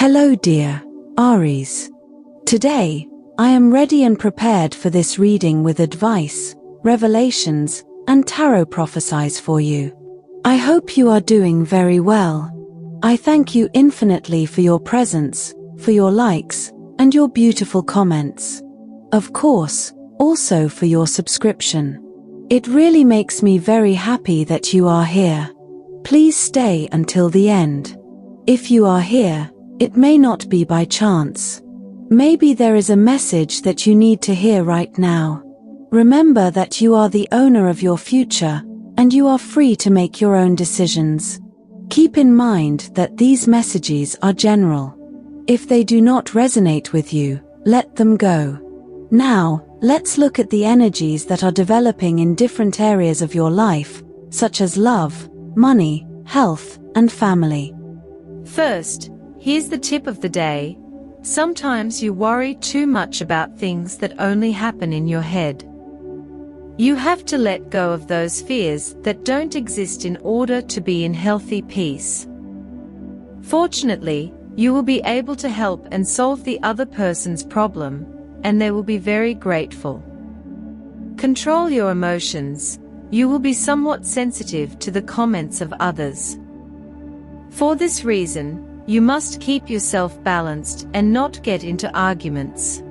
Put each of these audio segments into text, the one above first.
Hello dear Aries. Today, I am ready and prepared for this reading with advice, revelations, and tarot prophecies for you. I hope you are doing very well. I thank you infinitely for your presence, for your likes, and your beautiful comments. Of course, also for your subscription. It really makes me very happy that you are here. Please stay until the end. If you are here, it may not be by chance. Maybe there is a message that you need to hear right now. Remember that you are the owner of your future, and you are free to make your own decisions. Keep in mind that these messages are general. If they do not resonate with you, let them go. Now, let's look at the energies that are developing in different areas of your life, such as love, money, health, and family. First, here's the tip of the day. Sometimes you worry too much about things that only happen in your head. You have to let go of those fears that don't exist in order to be in healthy peace. Fortunately, you will be able to help and solve the other person's problem, and they will be very grateful. Control your emotions. You will be somewhat sensitive to the comments of others. For this reason, you must keep yourself balanced and not get into arguments.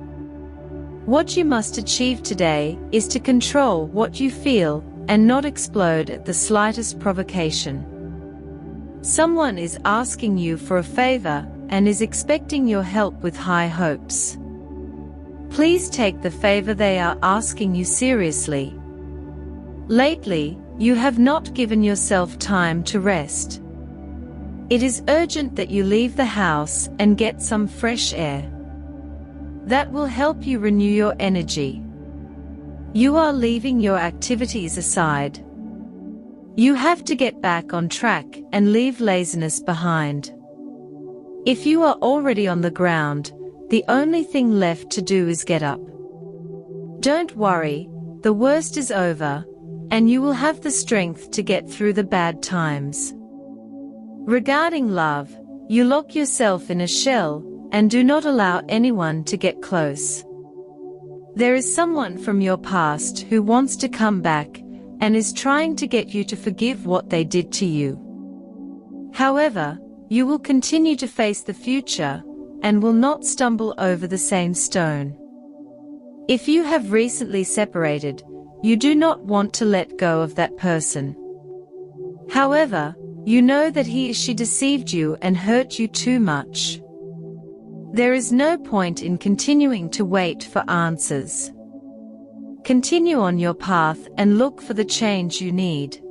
What you must achieve today is to control what you feel and not explode at the slightest provocation. Someone is asking you for a favor and is expecting your help with high hopes. Please take the favor they are asking you seriously. Lately, you have not given yourself time to rest. It is urgent that you leave the house and get some fresh air. That will help you renew your energy. You are leaving your activities aside. You have to get back on track and leave laziness behind. If you are already on the ground, the only thing left to do is get up. Don't worry, the worst is over, and you will have the strength to get through the bad times. Regarding love, you lock yourself in a shell and do not allow anyone to get close. There is someone from your past who wants to come back and is trying to get you to forgive what they did to you. However, you will continue to face the future and will not stumble over the same stone. If you have recently separated, you do not want to let go of that person. However, you know that he or she deceived you and hurt you too much. There is no point in continuing to wait for answers. Continue on your path and look for the change you need.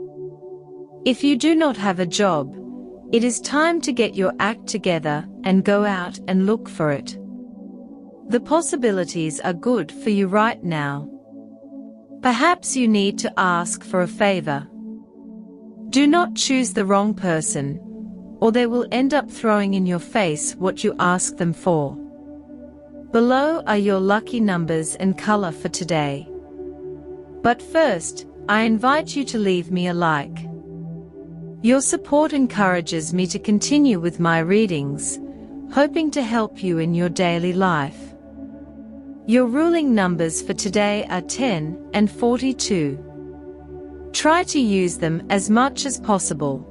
If you do not have a job, it is time to get your act together and go out and look for it. The possibilities are good for you right now. Perhaps you need to ask for a favor. Do not choose the wrong person, or they will end up throwing in your face what you ask them for. Below are your lucky numbers and color for today. But first, I invite you to leave me a like. Your support encourages me to continue with my readings, hoping to help you in your daily life. Your ruling numbers for today are 10 and 42. Try to use them as much as possible.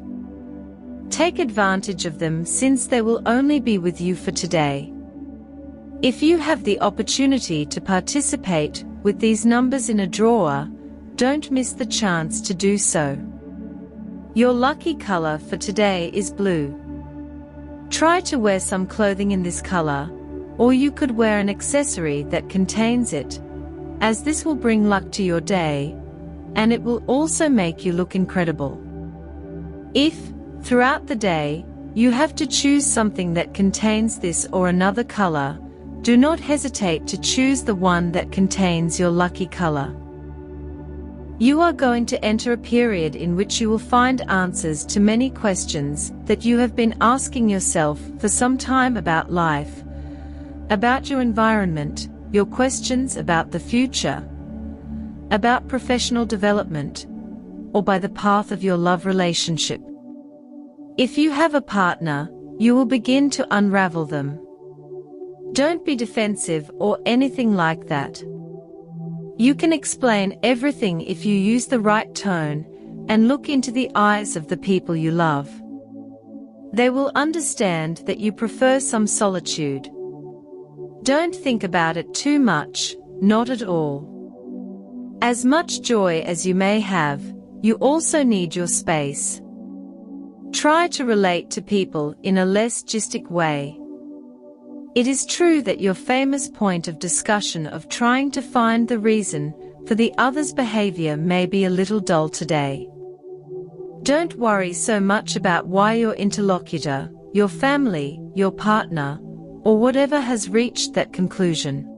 Take advantage of them since they will only be with you for today. If you have the opportunity to participate with these numbers in a draw, don't miss the chance to do so. Your lucky color for today is blue. Try to wear some clothing in this color, or you could wear an accessory that contains it, as this will bring luck to your day, and it will also make you look incredible. If, throughout the day, you have to choose something that contains this or another color, do not hesitate to choose the one that contains your lucky color. You are going to enter a period in which you will find answers to many questions that you have been asking yourself for some time about life, about your environment, your questions about the future, about professional development, or by the path of your love relationship. If you have a partner, you will begin to unravel them. Don't be defensive or anything like that. You can explain everything if you use the right tone and look into the eyes of the people you love. They will understand that you prefer some solitude. Don't think about it too much, not at all. As much joy as you may have, you also need your space. Try to relate to people in a less gistic way. It is true that your famous point of discussion of trying to find the reason for the other's behavior may be a little dull today. Don't worry so much about why your interlocutor, your family, your partner, or whatever has reached that conclusion.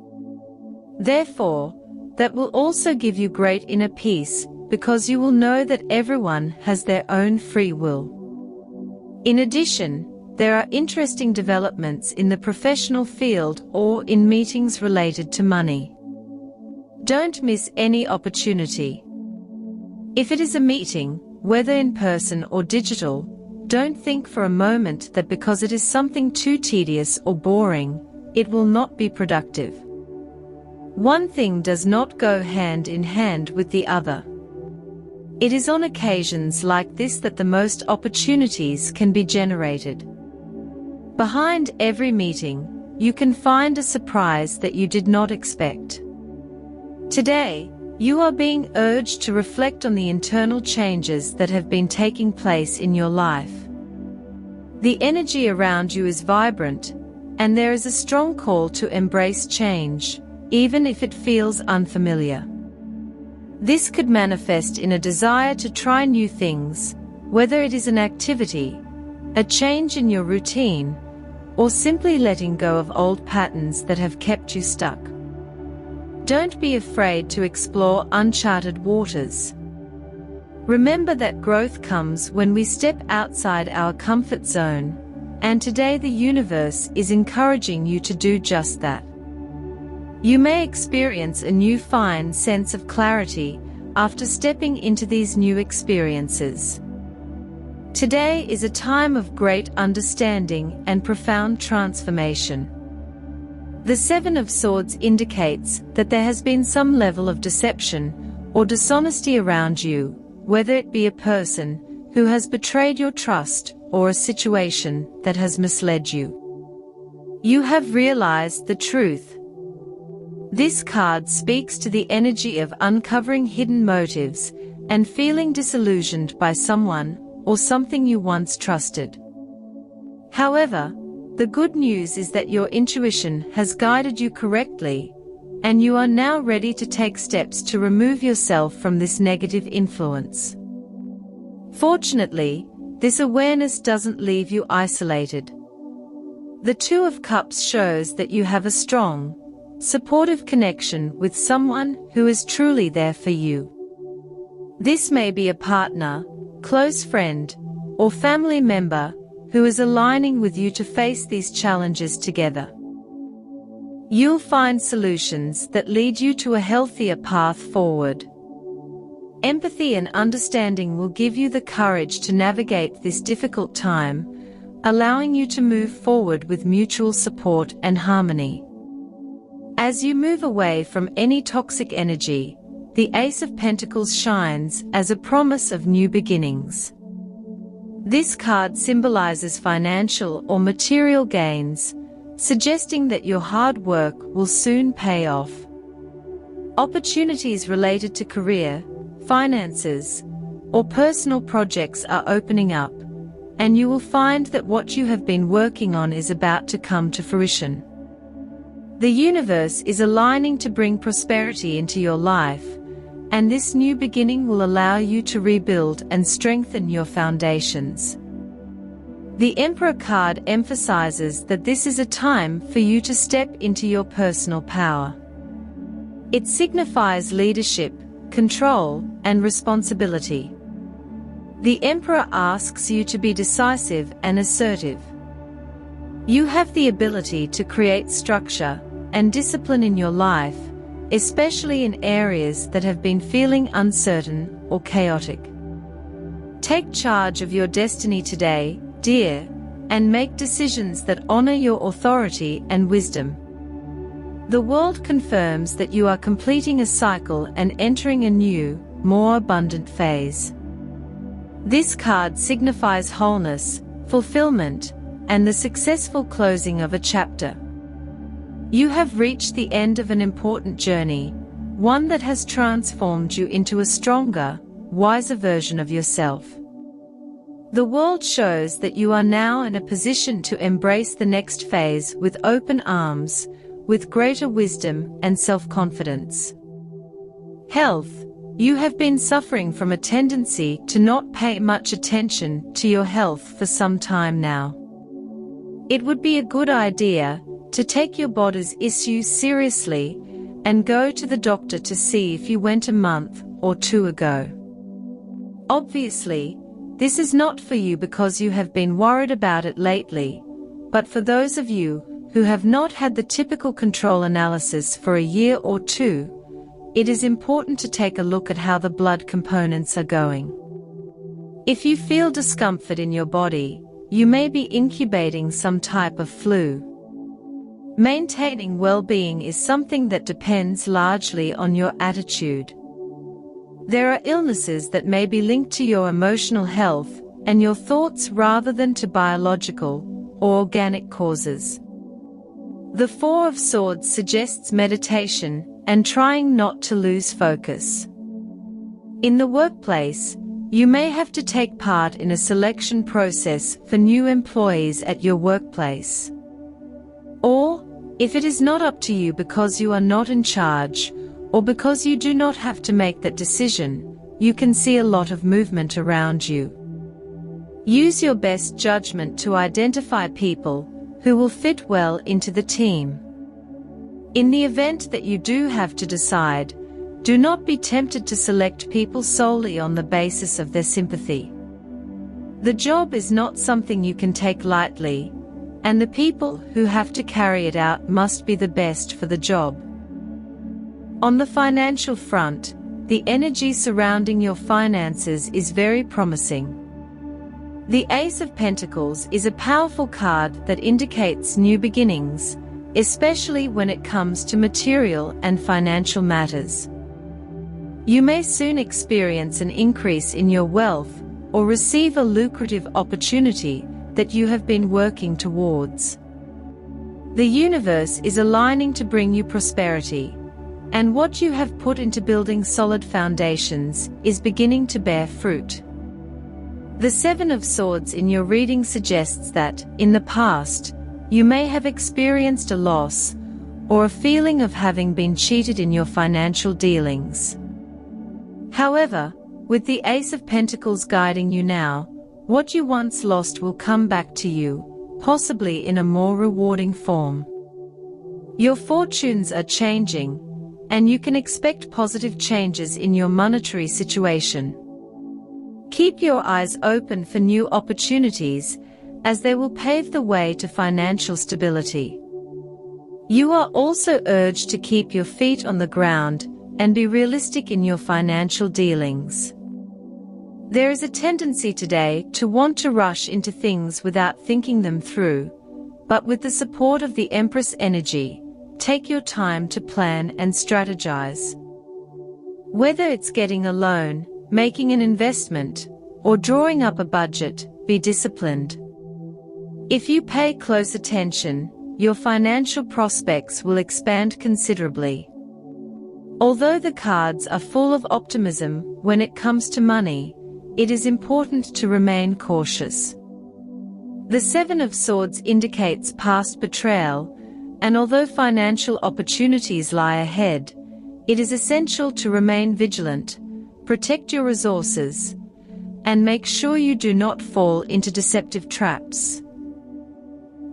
Therefore, that will also give you great inner peace, because you will know that everyone has their own free will. In addition, there are interesting developments in the professional field or in meetings related to money. Don't miss any opportunity. If it is a meeting, whether in person or digital, don't think for a moment that because it is something too tedious or boring, it will not be productive. One thing does not go hand in hand with the other. It is on occasions like this that the most opportunities can be generated. Behind every meeting, you can find a surprise that you did not expect. Today, you are being urged to reflect on the internal changes that have been taking place in your life. The energy around you is vibrant, and there is a strong call to embrace change, even if it feels unfamiliar. This could manifest in a desire to try new things, whether it is an activity, a change in your routine, or simply letting go of old patterns that have kept you stuck. Don't be afraid to explore uncharted waters. Remember that growth comes when we step outside our comfort zone, and today the universe is encouraging you to do just that. You may experience a new fine sense of clarity after stepping into these new experiences. Today is a time of great understanding and profound transformation. The Seven of Swords indicates that there has been some level of deception or dishonesty around you, whether it be a person who has betrayed your trust or a situation that has misled you. You have realized the truth. This card speaks to the energy of uncovering hidden motives and feeling disillusioned by someone or something you once trusted. However, the good news is that your intuition has guided you correctly, and you are now ready to take steps to remove yourself from this negative influence. Fortunately, this awareness doesn't leave you isolated. The Two of Cups shows that you have a strong, supportive connection with someone who is truly there for you. This may be a partner, close friend, or family member who is aligning with you to face these challenges together. You'll find solutions that lead you to a healthier path forward. Empathy and understanding will give you the courage to navigate this difficult time, allowing you to move forward with mutual support and harmony. As you move away from any toxic energy, the Ace of Pentacles shines as a promise of new beginnings. This card symbolizes financial or material gains, suggesting that your hard work will soon pay off. Opportunities related to career, finances, or personal projects are opening up, and you will find that what you have been working on is about to come to fruition. The universe is aligning to bring prosperity into your life, and this new beginning will allow you to rebuild and strengthen your foundations. The Emperor card emphasizes that this is a time for you to step into your personal power. It signifies leadership, control, and responsibility. The Emperor asks you to be decisive and assertive. You have the ability to create structure and discipline in your life, especially in areas that have been feeling uncertain or chaotic. Take charge of your destiny today, dear, and make decisions that honor your authority and wisdom. The world confirms that you are completing a cycle and entering a new, more abundant phase. This card signifies wholeness, fulfillment, and the successful closing of a chapter. You have reached the end of an important journey, one that has transformed you into a stronger, wiser version of yourself. The world shows that you are now in a position to embrace the next phase with open arms, with greater wisdom and self-confidence. Health. You have been suffering from a tendency to not pay much attention to your health for some time now. It would be a good idea to take your body's issues seriously and go to the doctor to see if you went a month or two ago. Obviously, this is not for you because you have been worried about it lately, but for those of you who have not had the typical control analysis for a year or two, it is important to take a look at how the blood components are going. If you feel discomfort in your body, you may be incubating some type of flu. Maintaining well-being is something that depends largely on your attitude. There are illnesses that may be linked to your emotional health and your thoughts rather than to biological or organic causes. The Four of Swords suggests meditation and trying not to lose focus. In the workplace, you may have to take part in a selection process for new employees at your workplace. Or, if it is not up to you because you are not in charge, or because you do not have to make that decision, you can see a lot of movement around you. Use your best judgment to identify people who will fit well into the team. In the event that you do have to decide, do not be tempted to select people solely on the basis of their sympathy. The job is not something you can take lightly, and the people who have to carry it out must be the best for the job. On the financial front, the energy surrounding your finances is very promising. The Ace of Pentacles is a powerful card that indicates new beginnings, especially when it comes to material and financial matters. You may soon experience an increase in your wealth or receive a lucrative opportunity that you have been working towards. The universe is aligning to bring you prosperity, and what you have put into building solid foundations is beginning to bear fruit. The Seven of Swords in your reading suggests that, in the past, you may have experienced a loss or a feeling of having been cheated in your financial dealings. However, with the Ace of Pentacles guiding you now, what you once lost will come back to you, possibly in a more rewarding form. Your fortunes are changing, and you can expect positive changes in your monetary situation. Keep your eyes open for new opportunities, as they will pave the way to financial stability. You are also urged to keep your feet on the ground and be realistic in your financial dealings. There is a tendency today to want to rush into things without thinking them through, but with the support of the Empress energy, take your time to plan and strategize. Whether it's getting a loan, making an investment, or drawing up a budget, be disciplined. If you pay close attention, your financial prospects will expand considerably. Although the cards are full of optimism when it comes to money, it is important to remain cautious. The Seven of Swords indicates past betrayal, and although financial opportunities lie ahead, it is essential to remain vigilant, protect your resources, and make sure you do not fall into deceptive traps.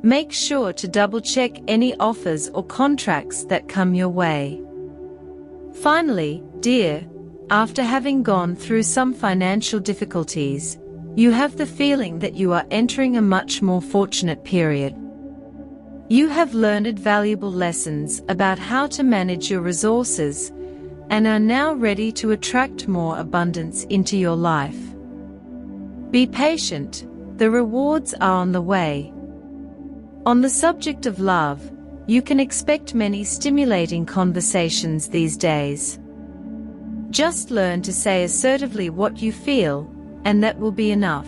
Make sure to double-check any offers or contracts that come your way. Finally, dear, after having gone through some financial difficulties, you have the feeling that you are entering a much more fortunate period. You have learned valuable lessons about how to manage your resources and are now ready to attract more abundance into your life. Be patient. the rewards are on the way. On the subject of love, you can expect many stimulating conversations these days. Just learn to say assertively what you feel, and that will be enough.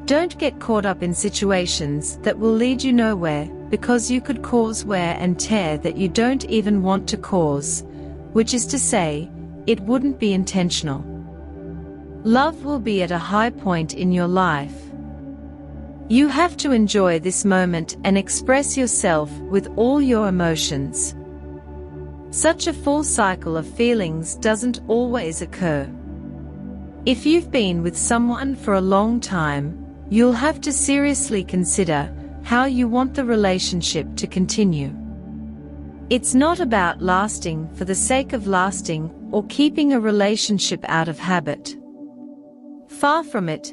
Don't get caught up in situations that will lead you nowhere, because you could cause wear and tear that you don't even want to cause, which is to say, it wouldn't be intentional. Love will be at a high point in your life. You have to enjoy this moment and express yourself with all your emotions. Such a full cycle of feelings doesn't always occur. If you've been with someone for a long time, you'll have to seriously consider how you want the relationship to continue. It's not about lasting for the sake of lasting or keeping a relationship out of habit. Far from it.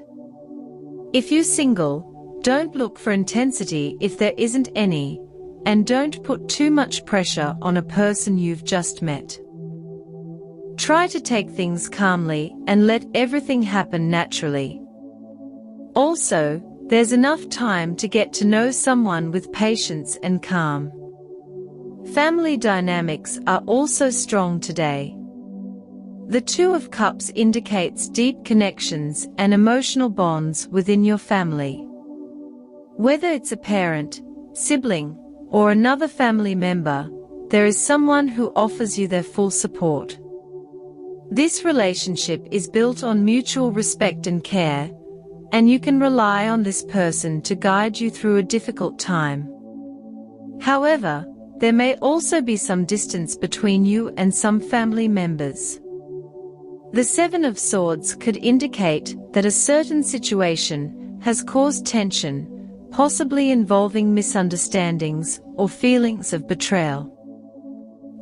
If you're single, don't look for intensity if there isn't any, and don't put too much pressure on a person you've just met. Try to take things calmly and let everything happen naturally. Also, there's enough time to get to know someone with patience and calm. Family dynamics are also strong today. The Two of Cups indicates deep connections and emotional bonds within your family. Whether it's a parent, sibling, or another family member, there is someone who offers you their full support. This relationship is built on mutual respect and care, and you can rely on this person to guide you through a difficult time. However, there may also be some distance between you and some family members. The Seven of Swords could indicate that a certain situation has caused tension, possibly involving misunderstandings or feelings of betrayal.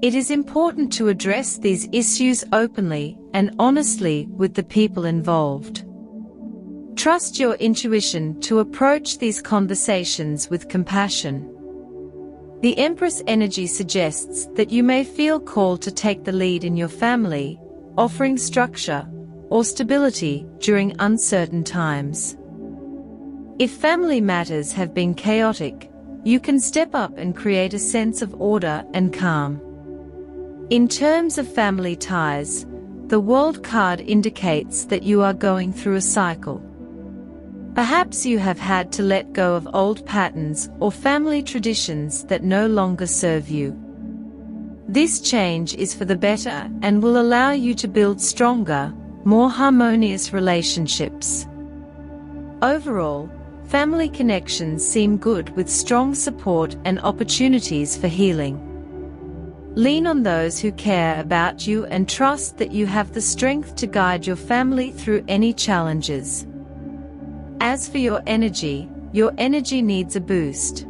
It is important to address these issues openly and honestly with the people involved. Trust your intuition to approach these conversations with compassion. The Empress energy suggests that you may feel called to take the lead in your family, offering structure or stability during uncertain times. If family matters have been chaotic, you can step up and create a sense of order and calm. In terms of family ties, the World card indicates that you are going through a cycle. Perhaps you have had to let go of old patterns or family traditions that no longer serve you. This change is for the better and will allow you to build stronger, more harmonious relationships. Overall, family connections seem good with strong support and opportunities for healing. Lean on those who care about you and trust that you have the strength to guide your family through any challenges. As for your energy needs a boost.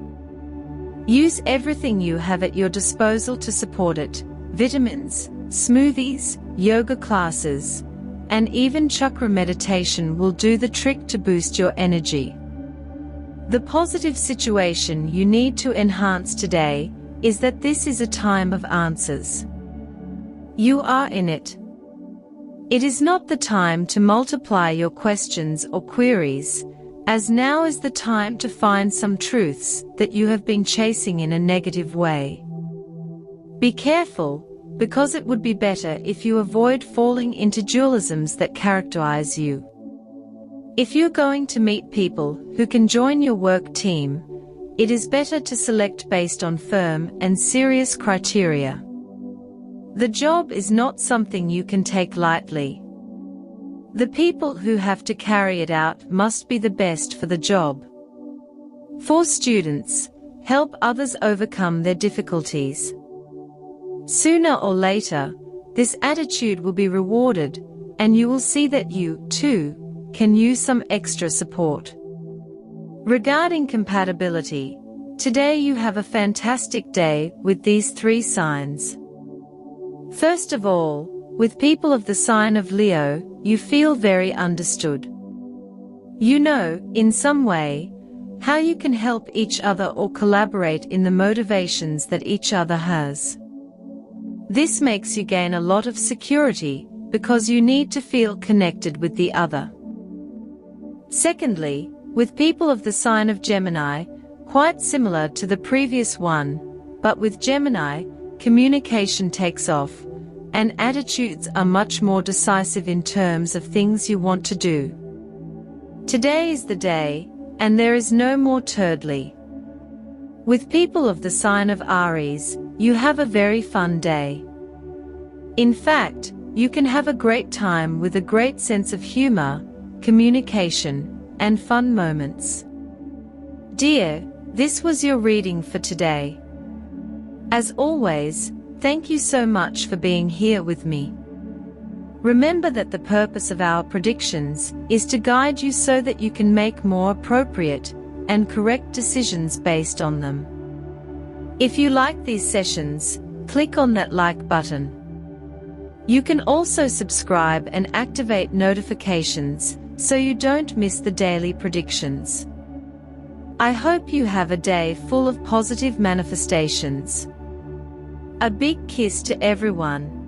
Use everything you have at your disposal to support it: vitamins, smoothies, yoga classes, and even chakra meditation will do the trick to boost your energy. The positive situation you need to enhance today is that this is a time of answers. You are in it. It is not the time to multiply your questions or queries, as now is the time to find some truths that you have been chasing in a negative way. Be careful, because it would be better if you avoid falling into dualisms that characterize you. If you're going to meet people who can join your work team, it is better to select based on firm and serious criteria. The job is not something you can take lightly. The people who have to carry it out must be the best for the job. For students, help others overcome their difficulties. Sooner or later, this attitude will be rewarded, and you will see that you, too, can use some extra support. Regarding compatibility, today you have a fantastic day with these three signs. First of all, with people of the sign of Leo, you feel very understood. You know, in some way, how you can help each other or collaborate in the motivations that each other has. This makes you gain a lot of security, because you need to feel connected with the other. Secondly, With people of the sign of Gemini, quite similar to the previous one, but with Gemini, communication takes off, and attitudes are much more decisive in terms of things you want to do. Today is the day, and there is no more turdly. With people of the sign of Aries, you have a very fun day. In fact, you can have a great time with a great sense of humor, communication, and fun moments. Dear, this was your reading for today. As always, thank you so much for being here with me. Remember that the purpose of our predictions is to guide you so that you can make more appropriate and correct decisions based on them. If you like these sessions, click on that like button. You can also subscribe and activate notifications so you don't miss the daily predictions. I hope you have a day full of positive manifestations. A big kiss to everyone.